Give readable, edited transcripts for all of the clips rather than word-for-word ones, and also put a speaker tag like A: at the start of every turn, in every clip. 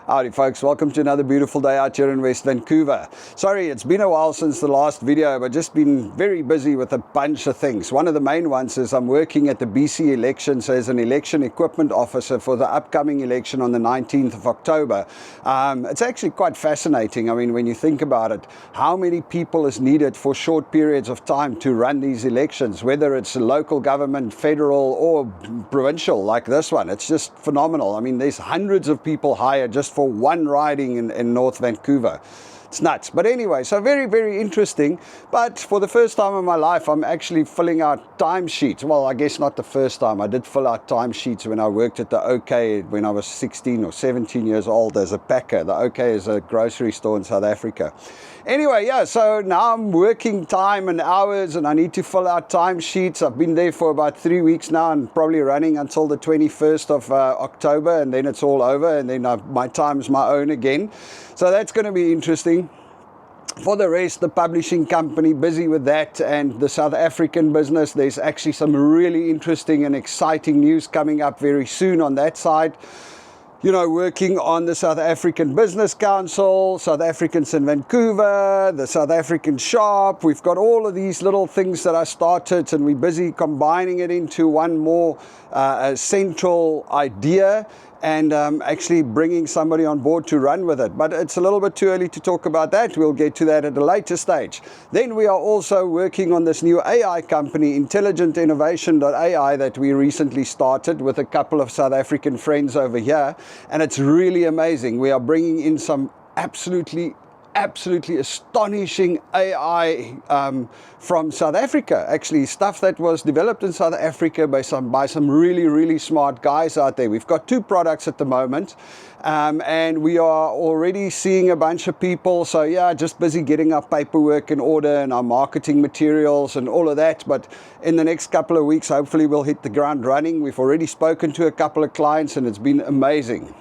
A: Howdy folks, welcome to another beautiful day out here in West Vancouver. Sorry, it's been a while since the last video, but just been very busy with a bunch of things. One of the main ones is I'm working at the BC elections as an election equipment officer for the upcoming election on the 19th of October. It's actually quite fascinating. I mean, when you think about it, how many people is needed for short periods of time to run these elections, whether it's local government, federal or provincial like this one. It's just phenomenal. I mean, there's hundreds of people hired just for one riding in North Vancouver. It's nuts. But anyway, so very, very interesting. But for the first time in my life, I'm actually filling out timesheets. Well, I guess not the first time. I did fill out timesheets when I worked at the OK when I was 16 or 17 years old as a packer. The OK is a grocery store in South Africa. Anyway, yeah, so now I'm working time and hours and I need to fill out timesheets. I've been there for about 3 weeks now and probably running until the 21st of October, and then it's all over, and then my time's my own again. So that's going to be interesting. For the rest, the publishing company, busy with that, and the South African business, there's actually some really interesting and exciting news coming up very soon on that side. You know, working on the South African Business Council, South Africans in Vancouver, the South African shop. We've got all of these little things that I started, and we're busy combining it into one more central idea, and actually bringing somebody on board to run with it. But it's a little bit too early to talk about that. We'll get to that at a later stage. Then we are also working on this new AI company, intelligentinnovation.ai, that we recently started with a couple of South African friends over here. And it's really amazing. We are bringing in some absolutely astonishing AI from South Africa. Actually, stuff that was developed in South Africa by some really smart guys out there. We've got 2 products at the moment, and we are already seeing a bunch of people. So yeah, just busy getting our paperwork in order and our marketing materials and all of that. But in the next couple of weeks, hopefully we'll hit the ground running. We've already spoken to a couple of clients and it's been amazing.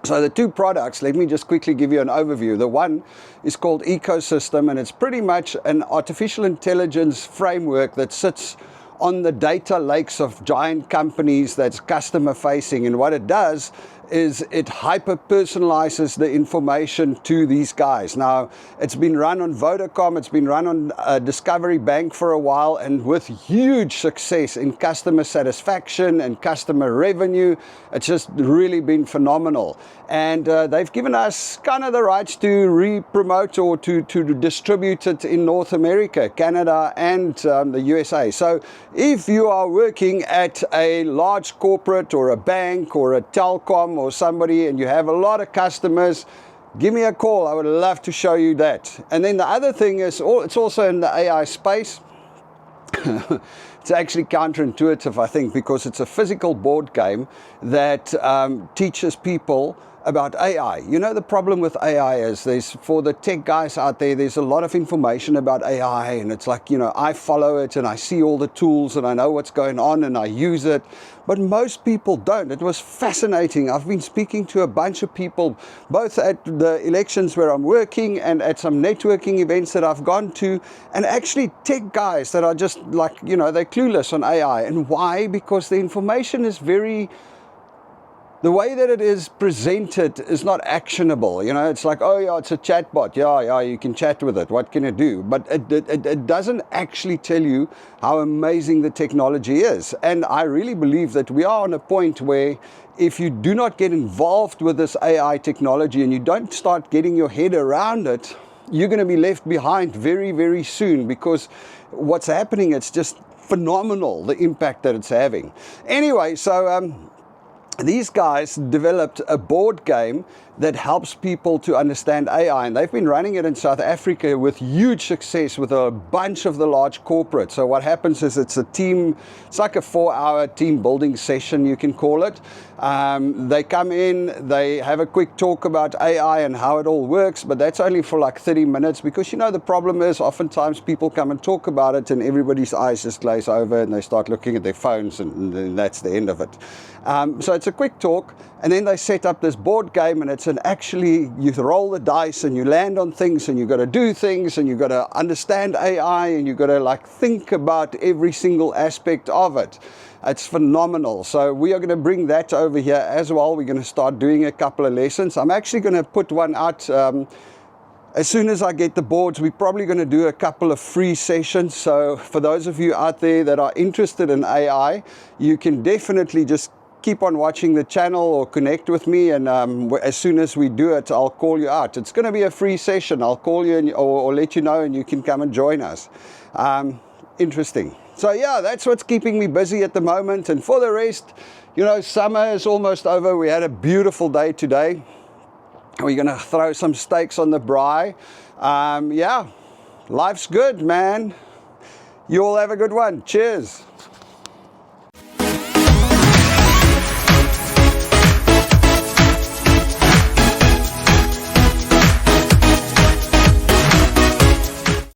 A: So the 2 products, let me just quickly give you an overview. The one is called Ecosystem, and it's pretty much an artificial intelligence framework that sits on the data lakes of giant companies that's customer facing. And what it does is it hyper-personalizes the information to these guys. Now, it's been run on Vodacom, it's been run on Discovery Bank for a while, and with huge success in customer satisfaction and customer revenue. It's just really been phenomenal. And they've given us kind of the rights to re-promote or to distribute it in North America, Canada, and the USA. So if you are working at a large corporate or a bank or a telecom or somebody and you have a lot of customers, give me a call. I would love to show you that. And then the other thing is, it's also in the AI space. It's actually counterintuitive, I think, because it's a physical board game that teaches people about AI. You know, the problem with AI is for the tech guys out there, there's a lot of information about AI, and it's like, you know, I follow it and I see all the tools and I know what's going on and I use it, but most people don't. It was fascinating. I've been speaking to a bunch of people, both at the elections where I'm working and at some networking events that I've gone to, and actually tech guys that are just like, you know, they're clueless on AI. And why? Because the information is the way that it is presented is not actionable. You know, it's like, oh yeah, it's a chatbot. Yeah, you can chat with it. What can it do? But it doesn't actually tell you how amazing the technology is. And I really believe that we are on a point where if you do not get involved with this AI technology and you don't start getting your head around it, you're going to be left behind very soon, because what's happening, it's just phenomenal, the impact that it's having. Anyway, so these guys developed a board game that helps people to understand AI, and they've been running it in South Africa with huge success with a bunch of the large corporates. So what happens is it's a team, it's like a 4-hour team building session, you can call it. They come in, they have a quick talk about AI and how it all works, but that's only for like 30 minutes, because you know the problem is oftentimes people come and talk about it and everybody's eyes just glaze over and they start looking at their phones, and then that's the end of it. So it's a quick talk, and then they set up this board game, and it's actually, you roll the dice and you land on things and you got to do things and you got to understand AI and you got to like think about every single aspect of it. It's phenomenal. So we are going to bring that over here as well. We're going to start doing a couple of lessons. I'm actually going to put one out as soon as I get the boards. We're probably going to do a couple of free sessions. So for those of you out there that are interested in AI, you can definitely just keep on watching the channel or connect with me, and as soon as we do it, I'll call you out. It's going to be a free session. I'll call you or let you know, and you can come and join us. Interesting. So yeah, that's what's keeping me busy at the moment. And for the rest, you know, summer is almost over. We had a beautiful day today. We're going to throw some steaks on the braai. Yeah, life's good, man. You all have a good one. Cheers.